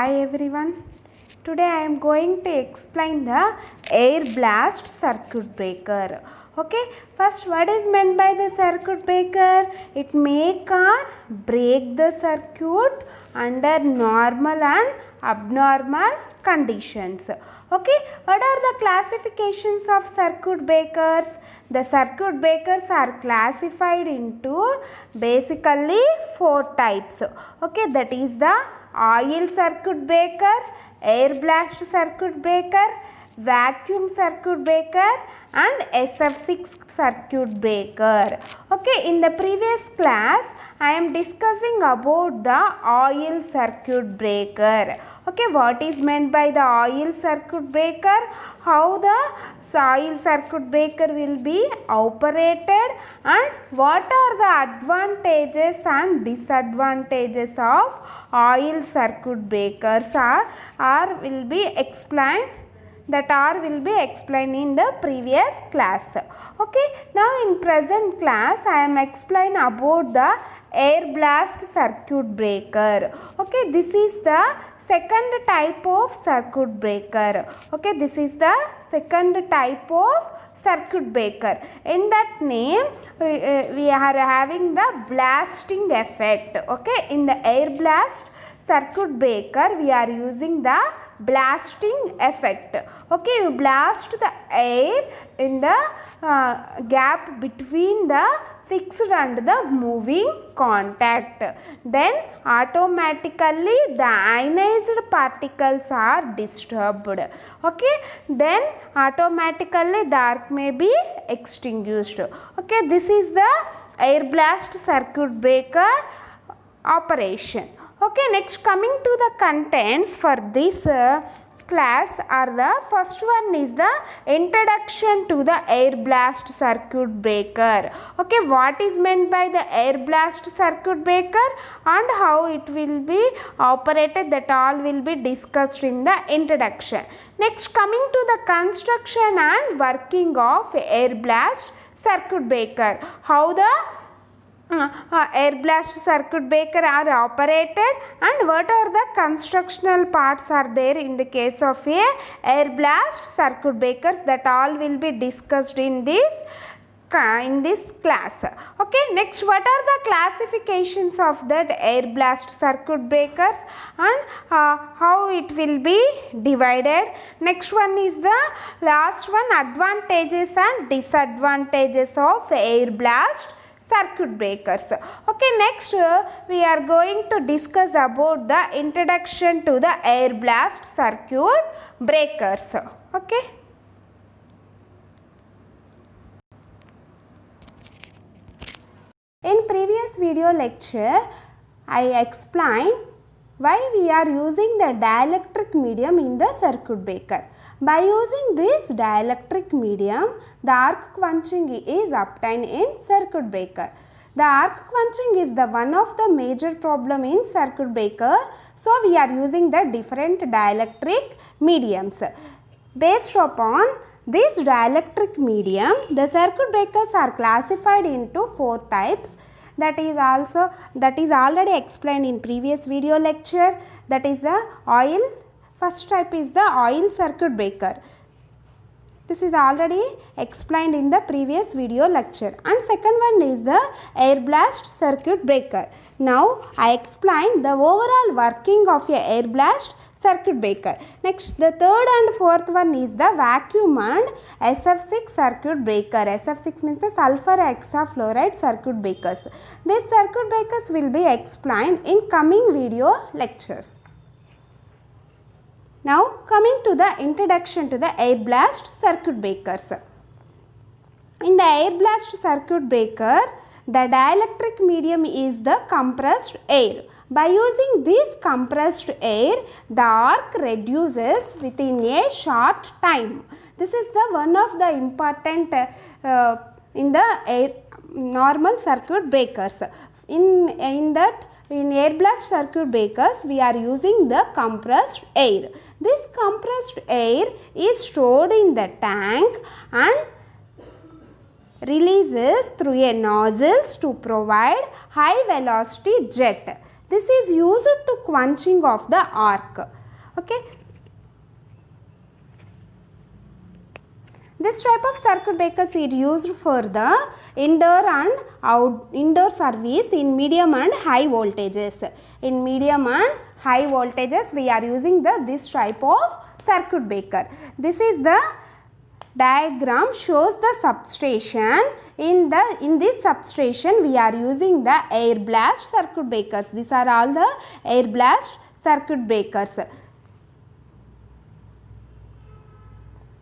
Hi everyone. Today I am going to explain the air blast circuit breaker. Okay, first what is meant by the circuit breaker? It make or break the circuit under normal and abnormal conditions. Okay, what are the classifications of circuit breakers? The circuit breakers are classified into basically 4 types. Okay, that is the oil circuit breaker, air blast circuit breaker, vacuum circuit breaker and SF6 circuit breaker. Okay, in the previous class I am discussing about the oil circuit breaker. Okay, what is meant by the oil circuit breaker? How the oil circuit breaker will be operated and what are the advantages and disadvantages of oil circuit breakers will be explained in the previous class. Okay, now in present class I am explaining about the air blast circuit breaker. Okay, this is the second type of circuit breaker. Okay, this is the second type of circuit breaker. In that name we are having the blasting effect. Okay, in the air blast circuit breaker we are using the blasting effect. Okay, you blast the air in the gap between the fixed and the moving contact. Then automatically the ionized particles are disturbed. Okay, then automatically the arc may be extinguished. Okay, this is the air blast circuit breaker operation. Okay, next coming to the contents for this class are the first one is the introduction to the air blast circuit breaker. Okay, what is meant by the air blast circuit breaker and how it will be operated, that all will be discussed in the introduction. Next coming to the construction and working of air blast circuit breaker, how the air blast circuit breaker are operated and what are the constructional parts are there in the case of a air blast circuit breakers, that all will be discussed in this class. Okay, next what are the classifications of that air blast circuit breakers and how it will be divided. Next one is the last one, advantages and disadvantages of air blast circuit breakers. Okay, next we are going to discuss about the introduction to the air blast circuit breakers. Okay. In previous video lecture I explained why we are using the dielectric medium in the circuit breaker. By using this dielectric medium, the arc quenching is obtained in circuit breaker. The arc quenching is the one of the major problem in circuit breaker. So we are using the different dielectric mediums. Based upon this dielectric medium, the circuit breakers are classified into 4 types. That is already explained in previous video lecture. That is the oil. First type is the oil circuit breaker. This is already explained in the previous video lecture. And second one is the air blast circuit breaker. Now I explained the overall working of a air blast circuit breaker. Next, the third and fourth one is the vacuum and SF6 circuit breaker. SF6 means the sulfur hexafluoride circuit breakers. These circuit breakers will be explained in coming video lectures. Now coming to the introduction to the air blast circuit breakers. In the air blast circuit breaker, the dielectric medium is the compressed air. By using this compressed air, the arc reduces within a short time. This is the one of the important in the normal circuit breakers. In air blast circuit breakers, we are using the compressed air. This compressed air is stored in the tank and releases through a nozzles to provide high velocity jet. This is used to quenching of the arc. Okay. This type of circuit breakers is used for the indoor and indoor service in medium and high voltages. In medium and high voltages we are using this type of circuit breaker. This is the diagram shows the substation. In this substation we are using the air blast circuit breakers. These are all the air blast circuit breakers.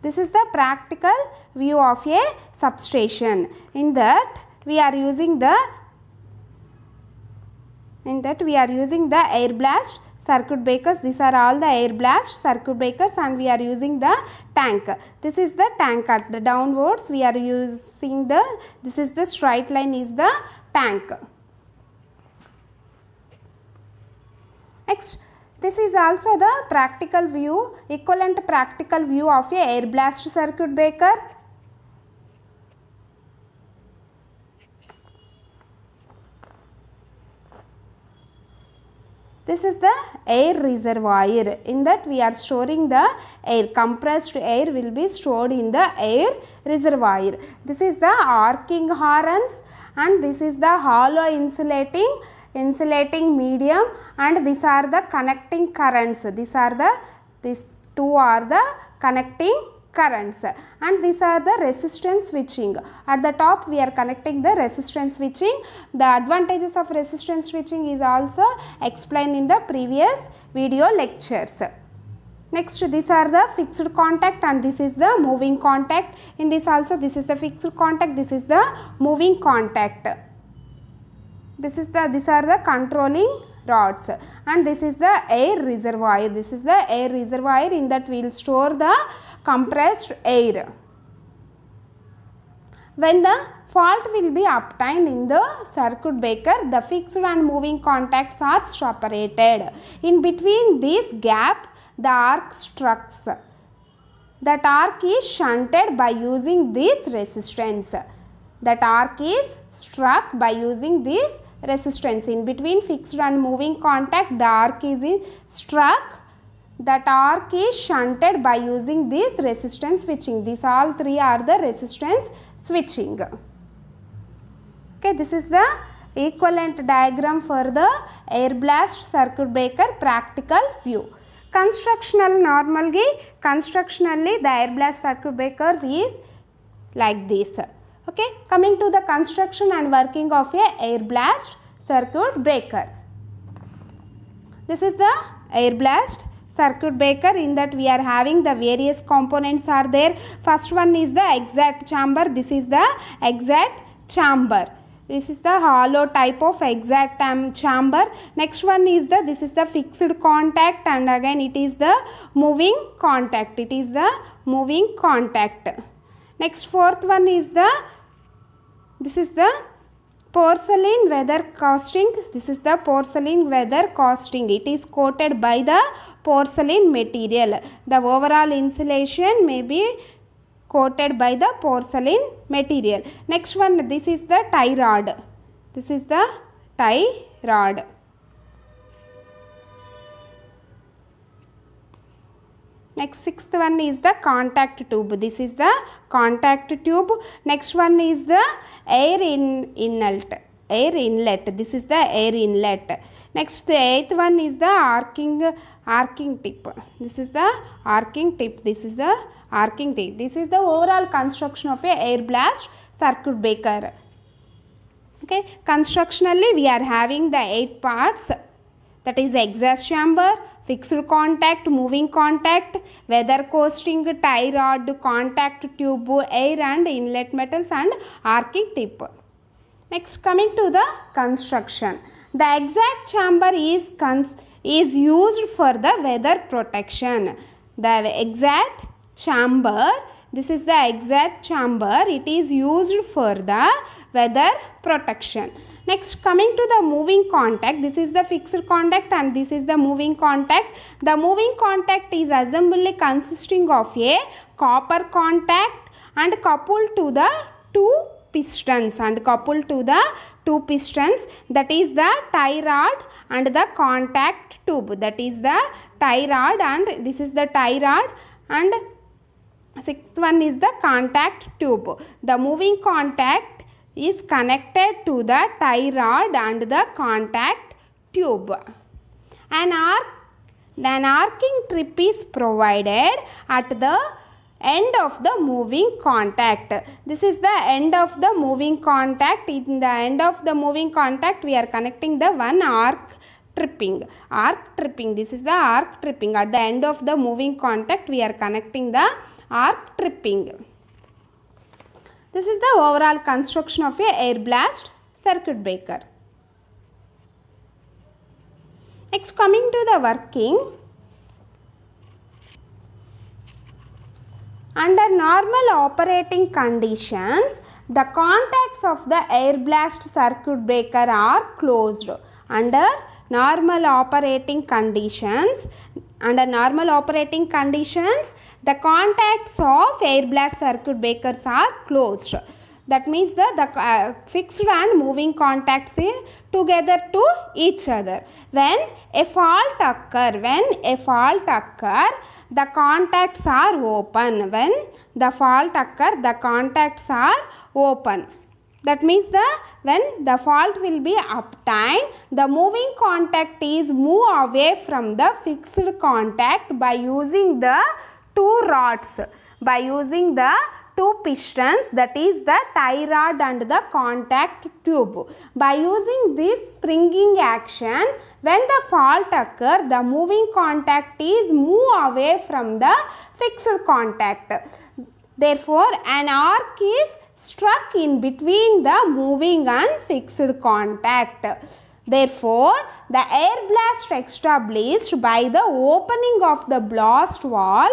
This is the practical view of a substation. In that we are using the air blast circuit breakers. These are all the air blast circuit breakers, and we are using the tank. This is the tank. At the downwards we are using this is the straight line is the tank. Next, this is also the practical view, equivalent practical view of a air blast circuit breaker. This is the air reservoir. In that we are storing the air. Compressed air will be stored in the air reservoir. This is the arcing horns, and this is the hollow insulating medium, and these are the connecting currents. These two are the connecting currents, and these are the resistance switching. At the top we are connecting the resistance switching. The advantages of resistance switching is also explained in the previous video lectures. Next, these are the fixed contact, and this is the moving contact. In this also, this is the fixed contact, this is the moving contact. These are the controlling rods, and this is the air reservoir. This is the air reservoir. In that we will store the compressed air. When the fault will be obtained in the circuit breaker, the fixed and moving contacts are separated. In between this gap, the arc strikes. That arc is shunted by using this resistance. That arc is struck by using this resistance. In between fixed and moving contact, the arc is struck. That arc is shunted by using this resistance switching. These all three are the resistance switching. Okay, this is the equivalent diagram for the air blast circuit breaker practical view. Constructional constructionally the air blast circuit breakers is like this. Okay, coming to the construction and working of a air blast circuit breaker. This is the air blast circuit breaker. In that we are having the various components are there. First one is the exit chamber. This is the exit chamber. This is the hollow type of exit chamber. Next one is this is the fixed contact, and again it is the moving contact. It is the moving contact. Next, fourth one is this is the porcelain weather casting. This is the porcelain weather casting. It is coated by the porcelain material. The overall insulation may be coated by the porcelain material. Next one, this is the tie rod. This is the tie rod. Next, sixth one is the contact tube. This is the contact tube. Next one is the air inlet. This is the air inlet. Next, the eighth one is the arcing tip. This is the arcing tip. This is the arcing tip. This is the overall construction of a air blast circuit breaker. Okay, constructionally we are having the 8 parts. That is exhaust chamber, fixed contact, moving contact, weather coasting, tie rod, contact tube, air and inlet metals, and arcing tip. Next, coming to the construction. The exhaust chamber is used for the weather protection. The exhaust chamber, this is the exhaust chamber, it is used for the weather protection. Next, coming to the moving contact, this is the fixed contact and this is the moving contact. The moving contact is assembly consisting of a copper contact and coupled to the two pistons and coupled to the 2 pistons, that is the tie rod and the contact tube. That is the tie rod, and this is the tie rod, and sixth one is the contact tube. The moving contact is connected to the tie rod and the contact tube. An arcing trip is provided at the end of the moving contact. This is the end of the moving contact. In the end of the moving contact, we are connecting the one arc tripping. This is the arc tripping. At the end of the moving contact, we are connecting the arc tripping. This is the overall construction of a air blast circuit breaker. Next, coming to the working. Under normal operating conditions, the contacts of the air blast circuit breaker are closed. Under normal operating conditions, the contacts of air blast circuit breakers are closed. That means the fixed and moving contacts are together to each other. When a fault occur, the contacts are open. When the fault occur, the contacts are open. That means when the fault will be obtained, the moving contact is move away from the fixed contact by using the 2 rods, by using the 2 pistons, that is the tie rod and the contact tube. By using this springing action, when the fault occurs, the moving contact is move away from the fixed contact. Therefore, an arc is struck in between the moving and fixed contact. Therefore, the air blast established by the opening of the blast valve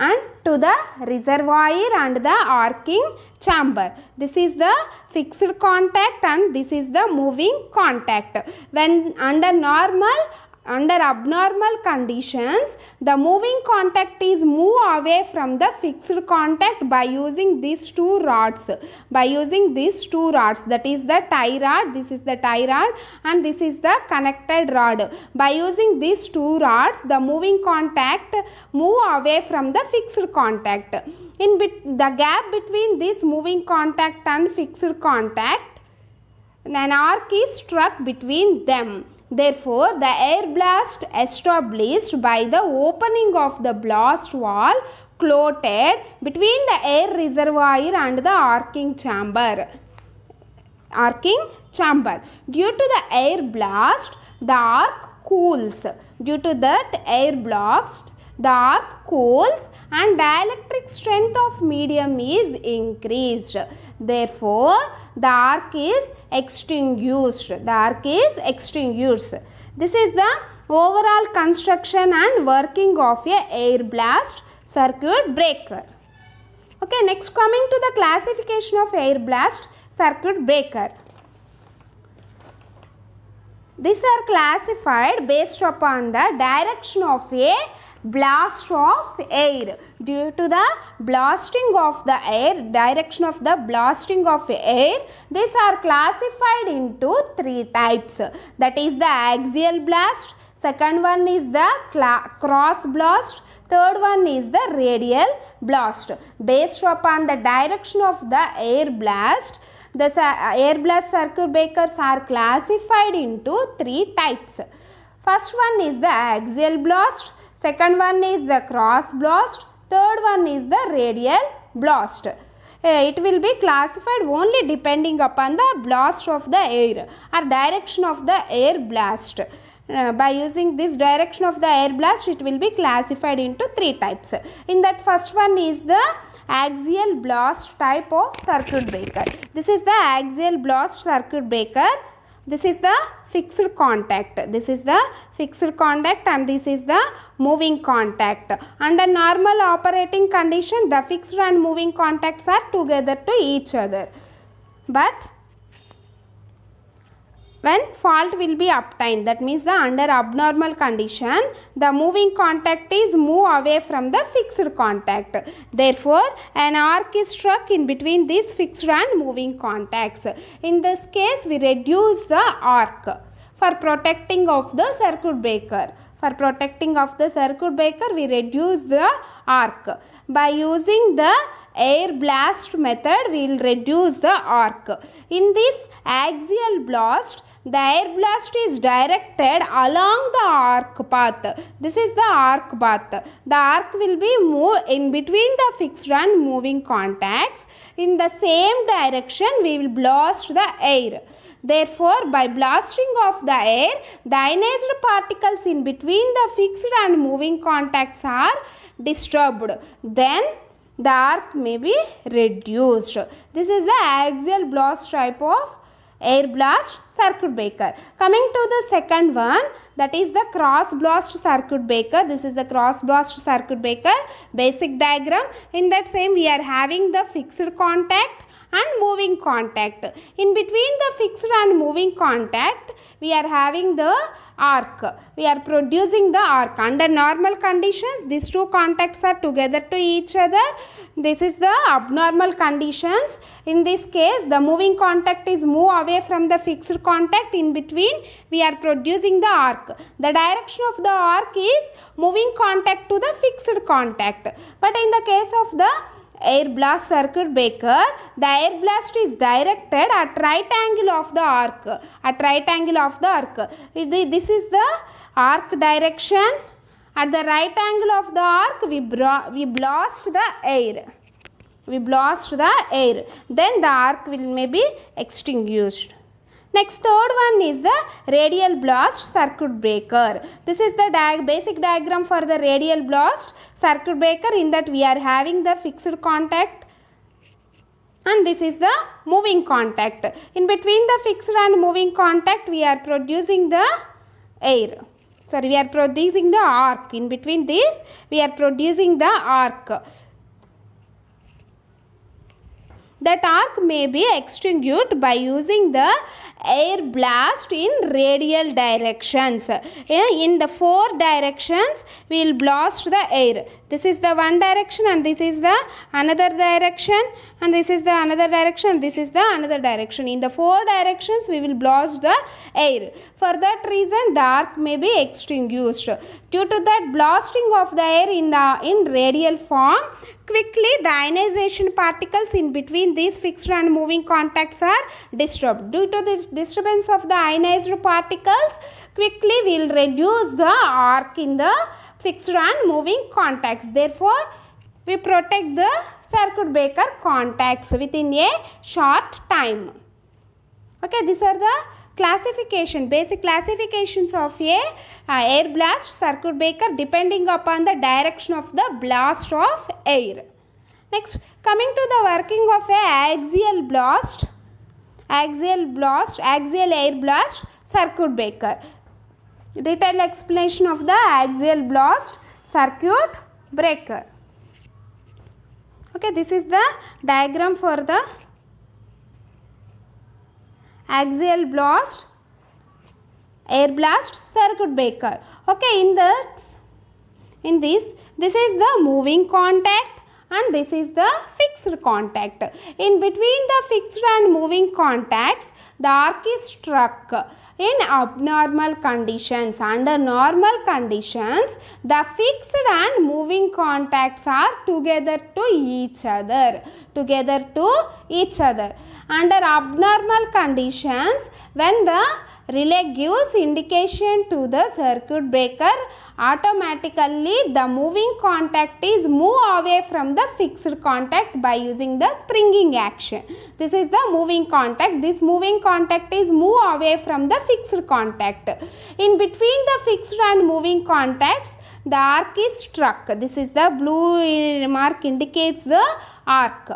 and to the reservoir and the arcing chamber. This is the fixed contact and this is the moving contact. When under abnormal conditions, the moving contact is move away from the fixed contact by using these 2 rods. That is the tie rod, this is the tie rod, and this is the connected rod. By using these 2 rods, the moving contact move away from the fixed contact. In the gap between this moving contact and fixed contact, an arc is struck between them. Therefore, the air blast established by the opening of the blast valve clotted between the air reservoir and the arcing chamber. Due to the air blast, the arc cools. Due to that air blast, the arc cools and dielectric strength of medium is increased. Therefore, the arc is extinguished. This is the overall construction and working of a air blast circuit breaker. Okay, next coming to the classification of air blast circuit breaker. These are classified based upon the direction of a blast of air. Due to the blasting of the air, direction of the blasting of air, these are classified into 3 types. That is the axial blast, second one is the cross blast, third one is the radial blast. Based upon the direction of the air blast, the air blast circuit breakers are classified into 3 types. First one is the axial blast, second one is the cross blast, third one is the radial blast. It will be classified only depending upon the blast of the air or direction of the air blast. By using this direction of the air blast, it will be classified into 3 types. In that, first one is the axial blast type of circuit breaker. This is the axial blast circuit breaker. This is the fixed contact. And this is the moving contact. Under normal operating condition, the fixed and moving contacts are together to each other. But when fault will be obtained, that means the under abnormal condition the moving contact is move away from the fixed contact. Therefore an arc is struck in between these fixed and moving contacts. In this case we reduce the arc for protecting of the circuit breaker. For protecting of the circuit breaker we reduce the arc. By using the air blast method we will reduce the arc. In this axial blast, the air blast is directed along the arc path. This is the arc path. The arc will be moved in between the fixed and moving contacts. In the same direction we will blast the air. Therefore, by blasting of the air, the ionized particles in between the fixed and moving contacts are disturbed. Then the arc may be reduced. This is the axial blast type of air blast circuit breaker. Coming to the second one, that is the cross blast circuit breaker. This is the cross blast circuit breaker basic diagram. In that same we are having the fixed contact and moving contact. In between the fixed and moving contact we are having the arc. We are producing the arc. Under normal conditions these two contacts are together to each other. This is the abnormal conditions. In this case the moving contact is move away from the fixed contact. In between we are producing the arc. The direction of the arc is moving contact to the fixed contact. But in the case of the air blast circuit breaker, the air blast is directed at right angle of the arc. At right angle of the arc. This is the arc direction. At the right angle of the arc we blast the air. We blast the air. Then the arc will may be extinguished. Next, third one is the radial blast circuit breaker. This is the basic diagram for the radial blast circuit breaker. In that we are having the fixed contact and this is the moving contact. In between the fixed and moving contact we are producing the air. Sorry, we are producing the arc. In between this we are producing the arc. That arc may be extinguished by using the air blast in radial directions. In the four directions we will blast the air. This is the one direction and this is the another direction and this is the another direction and this is the another direction. In the four directions we will blast the air. For that reason the arc may be extinguished. Due to that blasting of the air in radial form, quickly the ionization particles in between these fixed and moving contacts are disturbed. Due to this disturbance of the ionized particles, quickly we will reduce the arc in the fixed and moving contacts. Therefore, we protect the circuit breaker contacts within a short time. Okay, these are the basic classifications of a air blast circuit breaker depending upon the direction of the blast of air. Next, coming to the working of a axial air blast circuit breaker. Detailed explanation of the axial blast circuit breaker. Okay, this is the diagram for the axial blast air blast circuit breaker. Okay, in this is the moving contact and this is the fixed contact. In between the fixed and moving contacts the arc is struck. In abnormal conditions, under normal conditions the fixed and moving contacts are together to each other. Under abnormal conditions, when the relay gives indication to the circuit breaker, automatically the moving contact is moved away from the fixed contact by using the springing action. This is the moving contact. This moving contact is moved away from the fixed contact. In between the fixed and moving contacts, the arc is struck. This is the blue mark indicates the arc.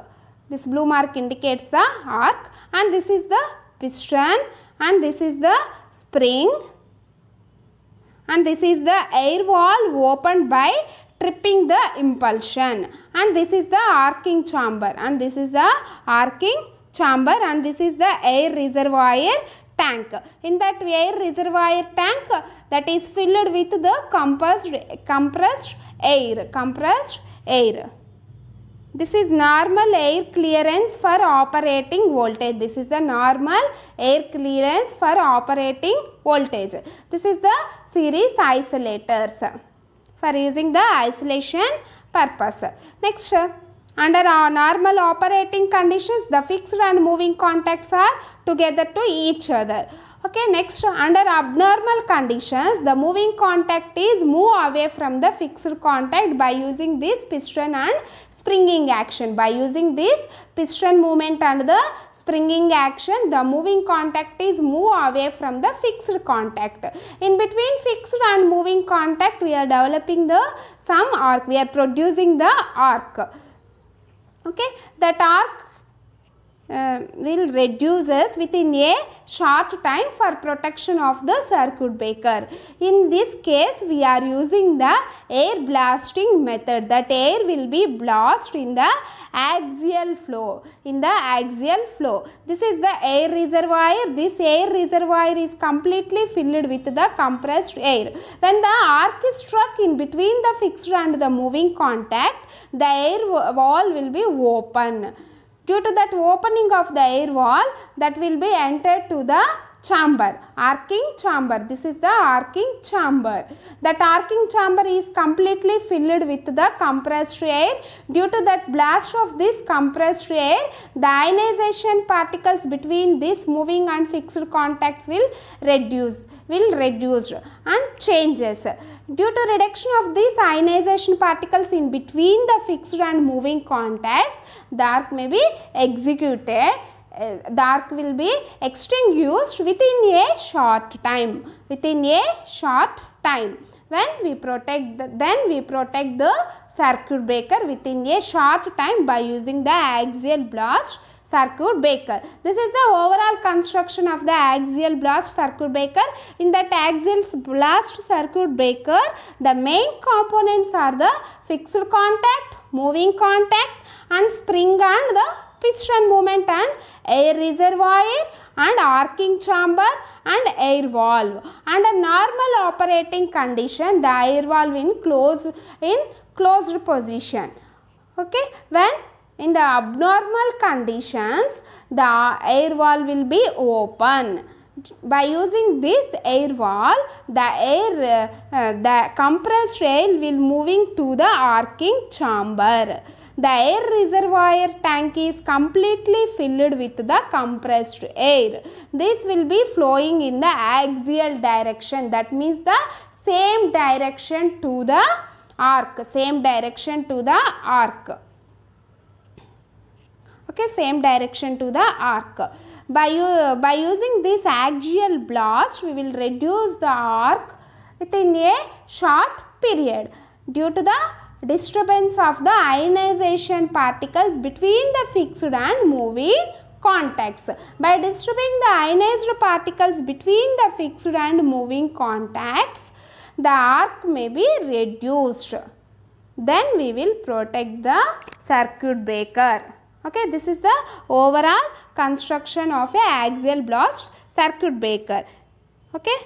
This blue mark indicates the arc and this is the piston and this is the spring and this is the air valve opened by tripping the impulsion and this is the arcing chamber and this is the arcing chamber and this is the air reservoir tank. In that air reservoir tank, that is filled with the compressed air. This is normal air clearance for operating voltage. This is the normal air clearance for operating voltage. This is the series isolators for using the isolation purpose. Next, under normal operating conditions, the fixed and moving contacts are together to each other. Okay, next, under abnormal conditions, the moving contact is move away from the fixed contact by using this piston and springing action. By using this piston movement and the springing action, the moving contact is move away from the fixed contact. In between fixed and moving contact, we are developing the some arc. We are producing the arc. Okay, that arc will reduces within a short time for protection of the circuit breaker. In this case, we are using the air blasting method. That air will be blasted in the axial flow. This is the air reservoir. This air reservoir is completely filled with the compressed air. When the arc is struck in between the fixed and the moving contact, the air wall will be open. Due to that opening of the air wall, that will be entered to the chamber, arcing chamber. This is the arcing chamber. That arcing chamber is completely filled with the compressed air. Due to that blast of this compressed air, the ionization particles between this moving and fixed contacts will reduce and changes. Due to reduction of these ionization particles in between the fixed and moving contacts, the arc may be executed. The arc will be extinguished within a short time. When we protect the circuit breaker within a short time by using the axial blast circuit breaker. This is the overall construction of the axial blast circuit breaker. In that axial blast circuit breaker, the main components are the fixed contact, moving contact, and spring and the piston movement and air reservoir and arcing chamber and air valve. Under normal operating condition, the air valve in closed position. Okay, when in the abnormal conditions, the air valve will be open. By using this air valve, the compressed air will moving to the arcing chamber. The air reservoir tank is completely filled with the compressed air. This will be flowing in the axial direction. That means the same direction to the arc. Okay, same direction to the arc. By using this axial blast, we will reduce the arc within a short period due to the disturbance of the ionization particles between the fixed and moving contacts. By disturbing the ionized particles between the fixed and moving contacts, the arc may be reduced. Then we will protect the circuit breaker. Okay, this is the overall construction of a axial blast circuit breaker. Okay.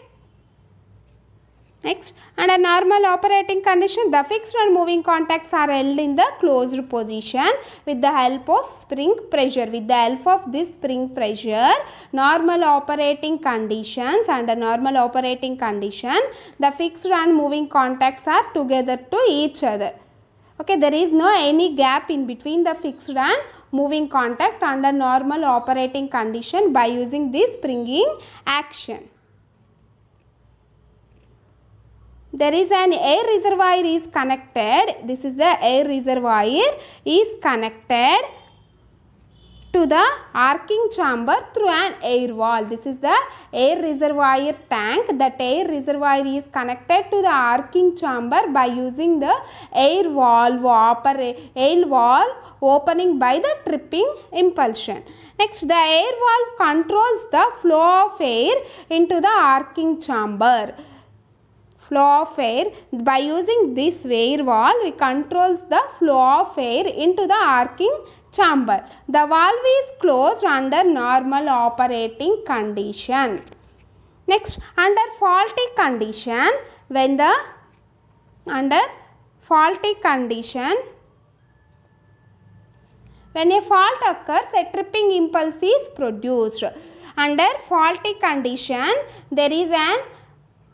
Next, under normal operating condition, the fixed and moving contacts are held in the closed position with the help of spring pressure. With the help of this spring pressure, normal operating conditions, under normal operating condition, the fixed and moving contacts are together to each other. Okay, there is no any gap in between the fixed and moving contact under normal operating condition by using this springing action. There is an air reservoir is connected. This is the air reservoir is connected to the arcing chamber through an air valve. This is the air reservoir tank. That air reservoir is connected to the arcing chamber by using the air valve opening by the tripping impulsion. Next, the air valve controls the flow of air into the arcing chamber. flow of air. By using this air valve, we controls the flow of air into the arcing chamber. The valve is closed under normal operating condition. Next, under faulty condition, when a fault occurs, a tripping impulse is produced. Under faulty condition, there is an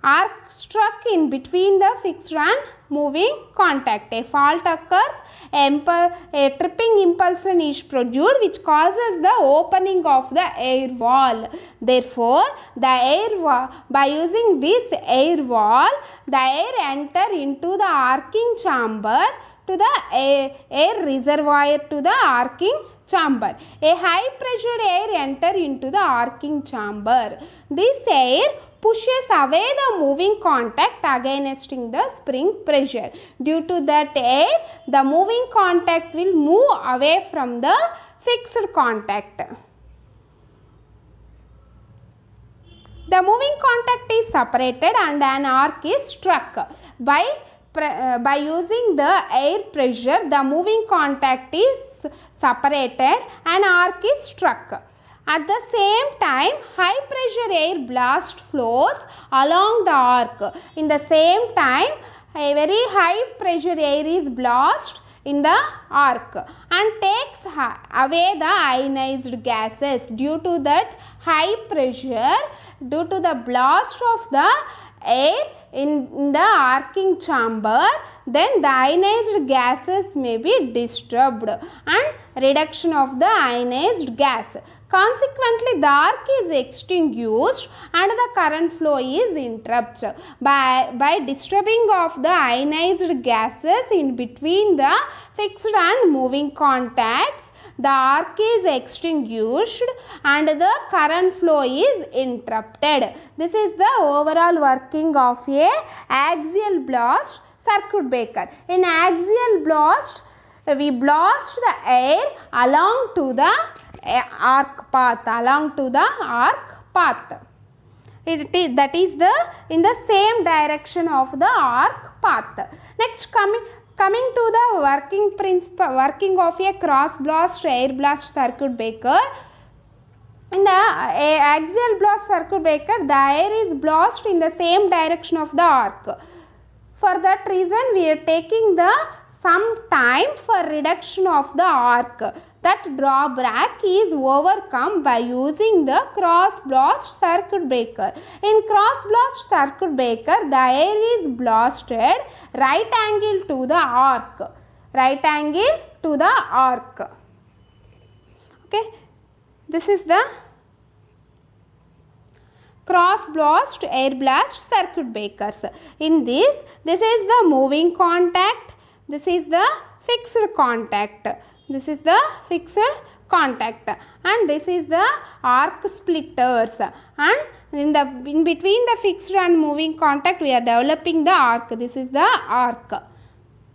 arc struck in between the fixed and moving contact. A fault occurs, a tripping impulsion is produced which causes the opening of the air valve. Therefore, by using this air valve, the air enter into the arcing chamber to the air reservoir to the arcing chamber. A high pressure air enter into the arcing chamber. This air pushes away the moving contact against the spring pressure. Due to that air, the moving contact will move away from the fixed contact. The moving contact is separated and an arc is struck. By using the air pressure, the moving contact is separated and arc is struck. At the same time, high pressure air blast flows along the arc. In the same time, a very high pressure air is blast in the arc and takes away the ionized gases. Due to that high pressure, due to the blast of the air in the arcing chamber, then the ionized gases may be disturbed and reduction of the ionized gas. Consequently, the arc is extinguished and the current flow is interrupted. By disturbing of the ionized gases in between the fixed and moving contacts, the arc is extinguished and the current flow is interrupted. This is the overall working of a axial blast circuit breaker. In axial blast, we blast the air along to the arc path, that is in the same direction of the arc path. Next, coming to the working of a cross blast air blast circuit breaker. In the axial blast circuit breaker, the air is blasted in the same direction of the arc. For that reason, we are taking some time for reduction of the arc. That drawback is overcome by using the cross blast circuit breaker. In cross blast circuit breaker, the air is blasted right angle to the arc. Okay, this is the cross blast air blast circuit breakers. In this is the moving contact, this is the fixed contact, this is the fixed contact, and this is the arc splitters, and in between the fixed and moving contact we are developing the arc. This is the arc.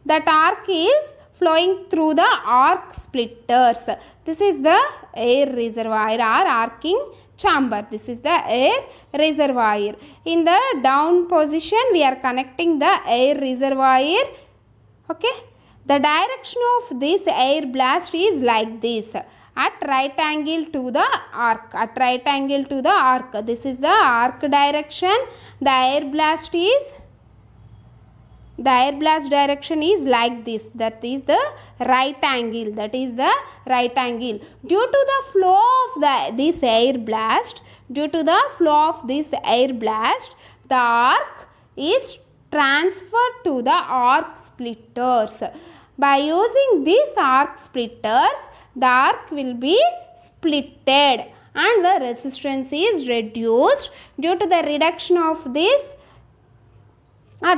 That arc is flowing through the arc splitters. This is the air reservoir or arcing chamber. This is the air reservoir. In the down position we are connecting the air reservoir. Okay, the direction of this air blast is like this, at right angle to the arc, This is the arc direction. The air blast direction is like this, that is the right angle, Due to the flow of this air blast, the arc is transferred to the arc splitters. By using these arc splitters, the arc will be splitted and the resistance is reduced. Due to the reduction of this,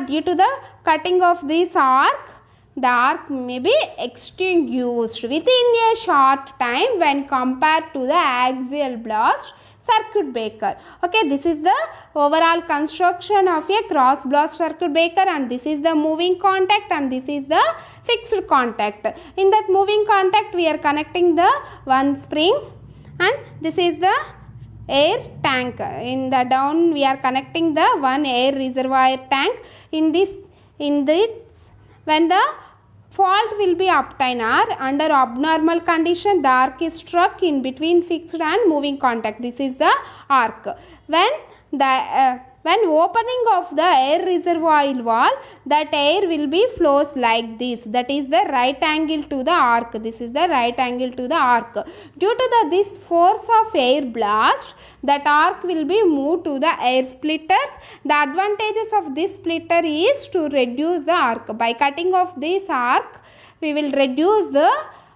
due to the cutting of this arc, the arc may be extinguished within a short time when compared to the axial blast circuit breaker. Okay, this is the overall construction of a cross blast circuit breaker, and this is the moving contact and this is the fixed contact. In that moving contact we are connecting the one spring, and this is the air tank. In the down we are connecting the one air reservoir tank. In this when the fault will be obtained or under abnormal condition, the arc is struck in between fixed and moving contact. This is the arc. When opening of the air reservoir valve, that air will be flows like this. That is the right angle to the arc. This is the right angle to the arc. Due to this force of air blast, that arc will be moved to the air splitters. The advantages of this splitter is to reduce the arc. By cutting off this arc, we will reduce the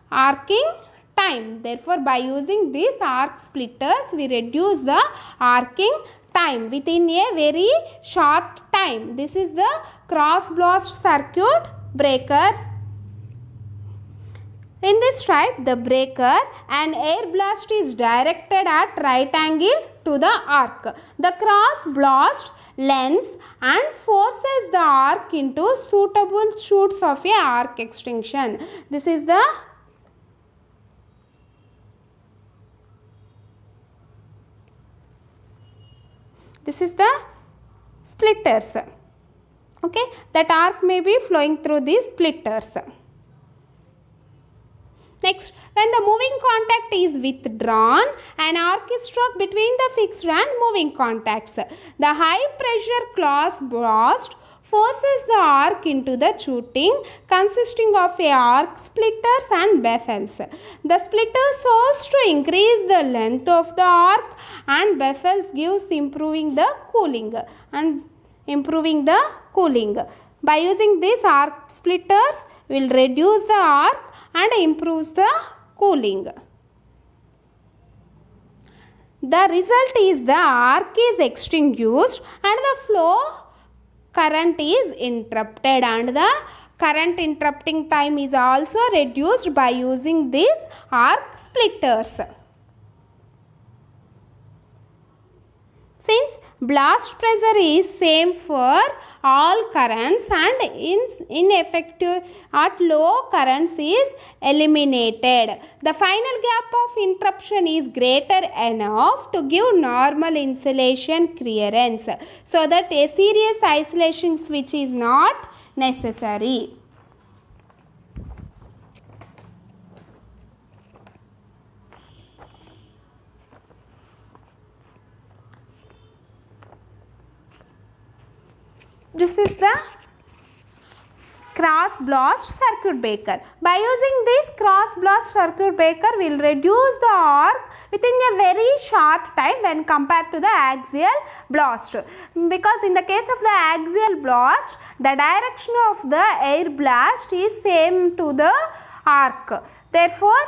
arcing time. Therefore, by using these arc splitters, we reduce the arcing time within a very short time. This is the cross blast circuit breaker. In this type, the breaker, an air blast is directed at right angle to the arc. The cross blast lengths and forces the arc into suitable shoots of a arc extinction. This is the splitters. Okay, that arc may be flowing through these splitters. Next, when the moving contact is withdrawn, an arc is struck between the fixed and moving contacts. The high pressure cross blast forces the arc into the tubing consisting of a arc splitters and baffles. The splitter serves to increase the length of the arc, and baffles gives improving the cooling. By using these arc splitters, we will reduce the arc and improves the cooling. The result is the arc is extinguished and the flow current is interrupted, and the current interrupting time is also reduced by using these arc splitters. Since blast pressure is same for all currents and ineffective at low currents is eliminated, the final gap of interruption is greater enough to give normal insulation clearance, so that a series isolation switch is not necessary. This is the cross blast circuit breaker. By using this cross blast circuit breaker, we will reduce the arc within a very short time when compared to the axial blast. Because in the case of the axial blast, the direction of the air blast is same to the arc. Therefore,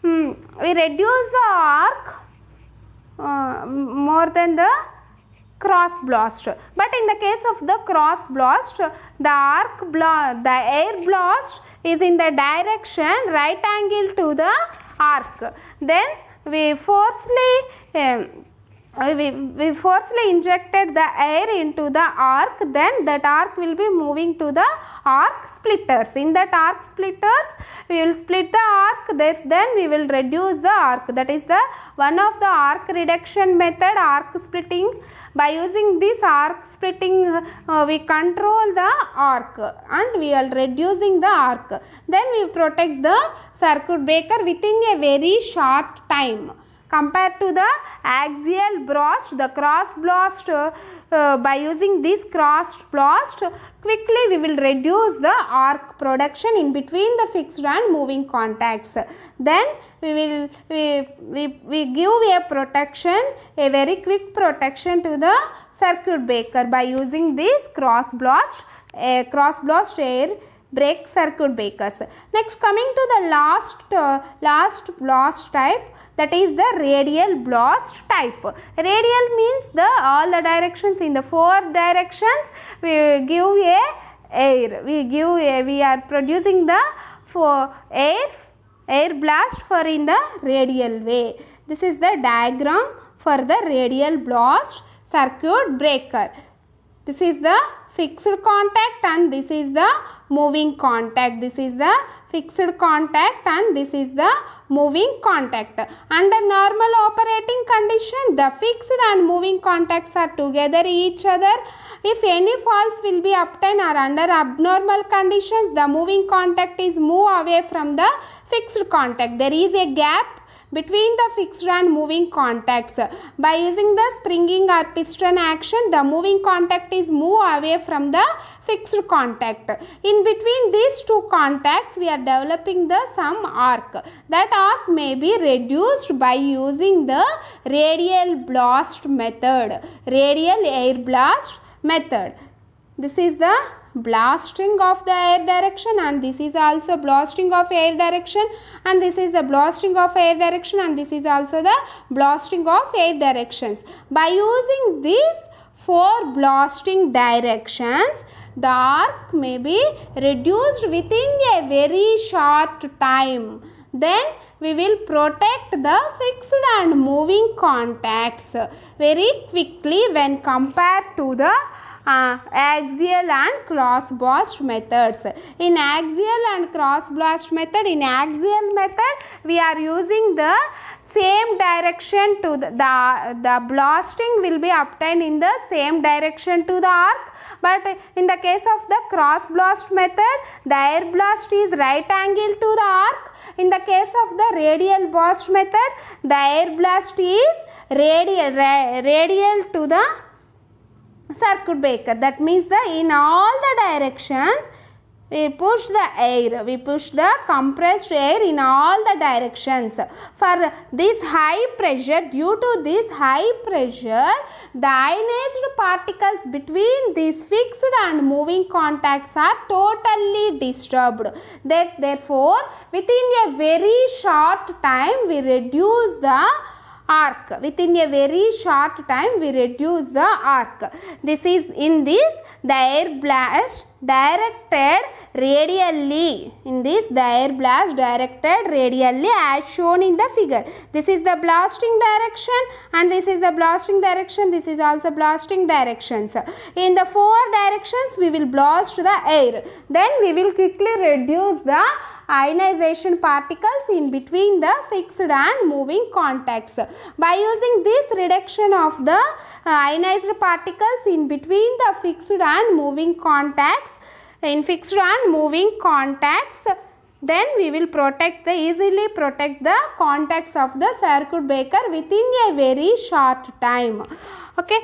we reduce the arc more than the cross blast. But in the case of the cross blast, the air blast is in the direction right angle to the arc. Then we forcefully injected the air into the arc, then that arc will be moving to the arc splitters. In that arc splitters, we will split the arc, then we will reduce the arc. That is the one of the arc reduction method, arc splitting. By using this arc splitting, we control the arc and we are reducing the arc. Then we protect the circuit breaker within a very short time. Compared to the axial blast, the cross blast, by using this cross blast, quickly we will reduce the arc production in between the fixed and moving contacts. Then we give a protection, a very quick protection to the circuit breaker by using this cross blast air brake circuit breakers. Next, coming to the last blast type, that is the radial blast type. Radial means all the directions, in the 4 directions we give a air. We are producing the air blast for in the radial way. This is the diagram for the radial blast circuit breaker. This is the fixed contact and this is the moving contact. This is the fixed contact and this is the moving contact. Under normal operating condition, the fixed and moving contacts are together each other. If any faults will be obtained or under abnormal conditions, the moving contact is move away from the fixed contact. There is a gap between the fixed and moving contacts. By using the springing or piston action, the moving contact is move away from the fixed contact. In between these two contacts, we are developing the some arc. That arc may be reduced by using the radial blast method. Radial air blast method. This is the blasting of the air direction and this is also blasting of air direction and this is the blasting of air direction and this is also the blasting of air directions. By using these 4 blasting directions, the arc may be reduced within a very short time. Then we will protect the fixed and moving contacts very quickly when compared to the axial and cross blast methods. In axial and cross blast method, in axial method we are using the same direction to the blasting will be obtained in the same direction to the arc, but in the case of the cross blast method, the air blast is right angle to the arc. In the case of the radial blast method, the air blast is radial to the circuit breaker. That means that in all the directions we push the air, we push the compressed air in all the directions. For this high pressure, due to this high pressure, the ionized particles between these fixed and moving contacts are totally disturbed. Therefore, within a very short time we reduce the arc. Within a very short time we reduce the arc. This is in this the air blast directed radially. In this the air blast directed radially as shown in the figure. This is the blasting direction and this is the blasting direction. This is also blasting directions. In the 4 directions we will blast the air. Then we will quickly reduce the ionization particles in between the fixed and moving contacts. By using this reduction of the ionized particles in between the fixed and moving contacts, in fixed and moving contacts, then we will easily protect the contacts of the circuit breaker within a very short time. Okay.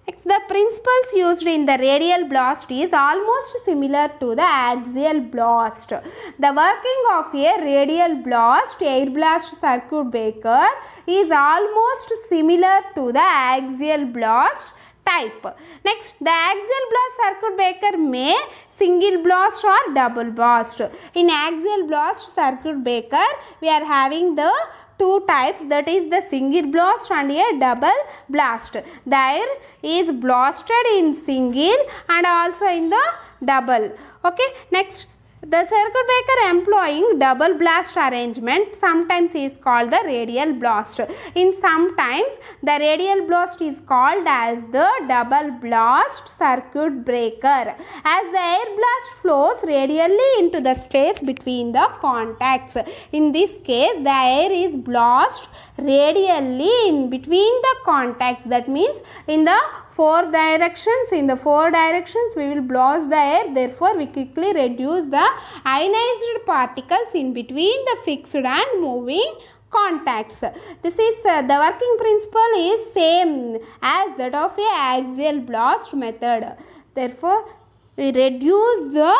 Next, the principles used in the radial blast is almost similar to the axial blast. The working of a radial blast, air blast circuit breaker is almost similar to the axial blast type. Next, the axial blast circuit breaker may single blast or double blast. In axial blast circuit breaker, we are having the 2 types, that is the single blast and a double blast. The air is blasted in single and also in the double. Okay. Next, the circuit breaker employing double blast arrangement sometimes is called the radial blast. In sometimes the radial blast is called as the double blast circuit breaker, as the air blast flows radially into the space between the contacts. In this case, the air is blasted radially in between the contacts. That means in the 4 directions, we will blast the air. Therefore, we quickly reduce the ionized particles in between the fixed and moving contacts. This is the working principle is same as that of a axial blast method. Therefore, we reduce the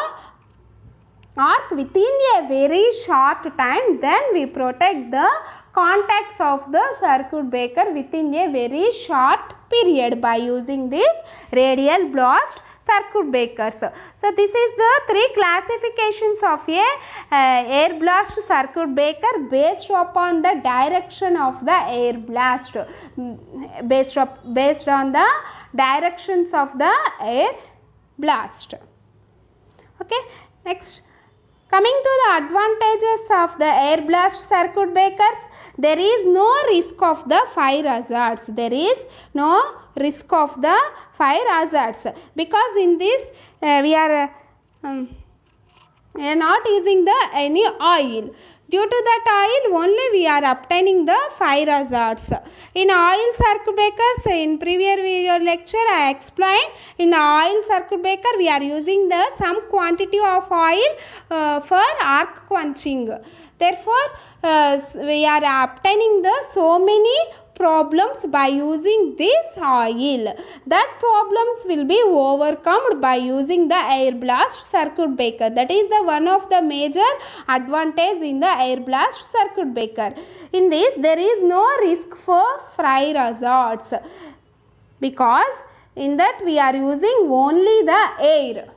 arc within a very short time, then we protect the contacts of the circuit breaker within a very short period by using this radial blast circuit breakers. So this is the 3 classifications of a air blast circuit breaker based upon the direction of the air blast, based on the directions of the air blast. Okay. Next, Coming to the advantages of the air blast circuit breakers, there is no risk of the fire hazards. There is no risk of the fire hazards because in this we are not using any oil. Due to that oil only we are obtaining the fire hazards. In oil circuit breakers, in previous video lecture I explained, in the oil circuit breaker we are using the some quantity of oil for arc quenching. Therefore, we are obtaining the so many problems by using this oil. That problems will be overcome by using the air blast circuit breaker. That is the one of the major advantage in the air blast circuit breaker. In this there is no risk for fire hazards because in that we are using only the air.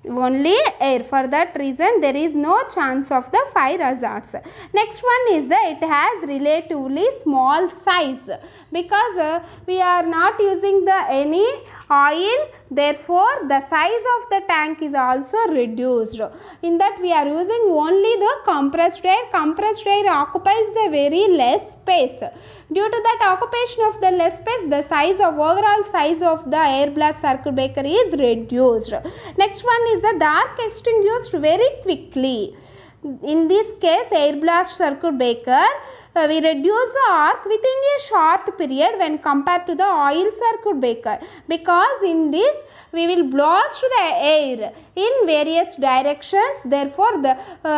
Only air. For that reason there is no chance of the fire hazards. Next one is that it has relatively small size because we are not using the any oil, therefore the size of the tank is also reduced. In that we are using only the compressed air. Compressed air occupies the very less space. Due to that occupation of the less space, the size of overall size of the air blast circuit breaker is reduced. Next one is the arc extinguished very quickly. In this case, air blast circuit breaker, we reduce the arc within a short period when compared to the oil circuit breaker because in this we will blast the air in various directions. Therefore,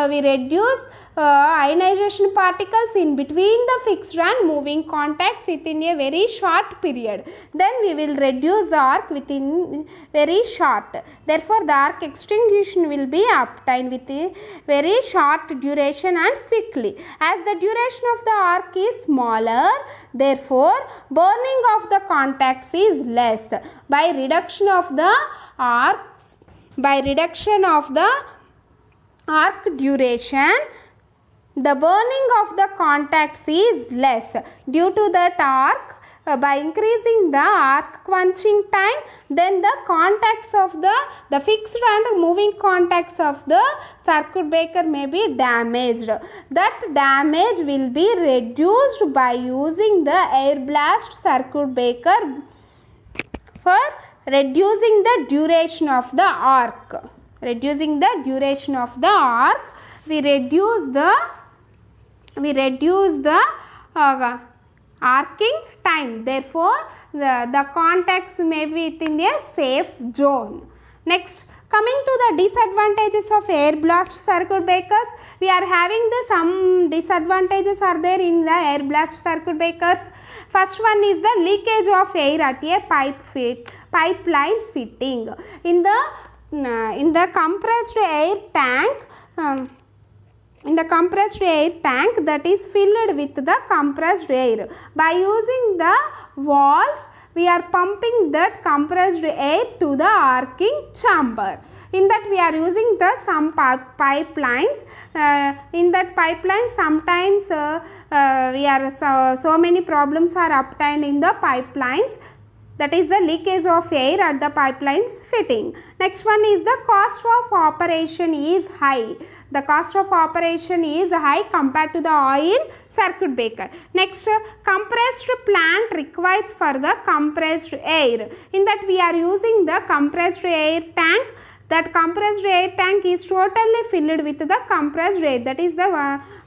we reduce ionization particles in between the fixed and moving contacts within a very short period. Then we will reduce the arc within very short. Therefore, the arc extinguishing will be obtained with a very short duration and quickly. As the duration of the arc is smaller, therefore burning of the contacts is less. By reduction of the arcs, by reduction of the arc duration, the burning of the contacts is less. Due to that arc, by increasing the arc quenching time, then the contacts of the fixed and moving contacts of the circuit breaker may be damaged. That damage will be reduced by using the air blast circuit breaker for reducing the duration of the arc. Reducing the duration of the arc, we reduce the arcing time. Therefore, the contacts may be within a safe zone. Next, coming to the disadvantages of air blast circuit breakers, we are having some disadvantages are there in the air blast circuit breakers. First one is the leakage of air at a pipeline fitting. In the compressed air tank, that is filled with the compressed air. By using the valves, we are pumping that compressed air to the arcing chamber. In that we are using the some pipelines. In that pipeline sometimes so many problems are obtained in the pipelines. That is the leakage of air at the pipelines fitting. Next one is the cost of operation is high. The cost of operation is high compared to the oil circuit breaker. Next, compressed plant requires for the compressed air. In that we are using the compressed air tank. That compressed air tank is totally filled with the compressed air. That is the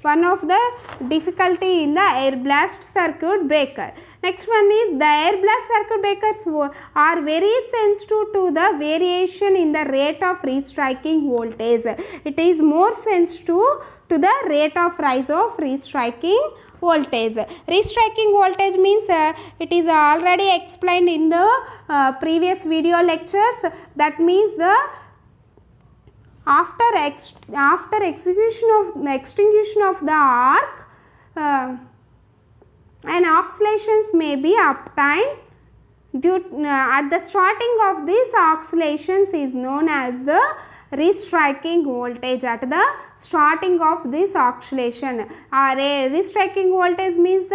one of the difficulty in the air blast circuit breaker. Next one is the air blast circuit breakers are very sensitive to the variation in the rate of restriking voltage. It is more sensitive to the rate of rise of restriking voltage. Restriking voltage means it is already explained in the previous video lectures. That means the after extinguishing of the arc, and oscillations may be obtained. At the starting of these oscillations is known as the restriking voltage at the starting of this oscillation. Restriking voltage means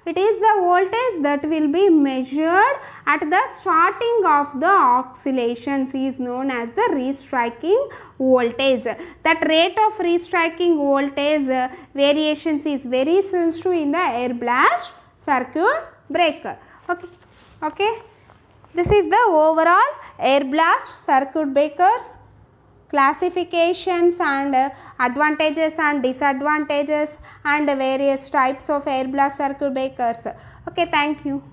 it is the voltage that will be measured at the starting of the oscillations is known as the restriking voltage. That rate of restriking voltage variations is very sensitive in the air blast circuit breaker. Okay. This is the overall air blast circuit breakers classifications and advantages and disadvantages and various types of air blast circuit breakers. Okay, thank you.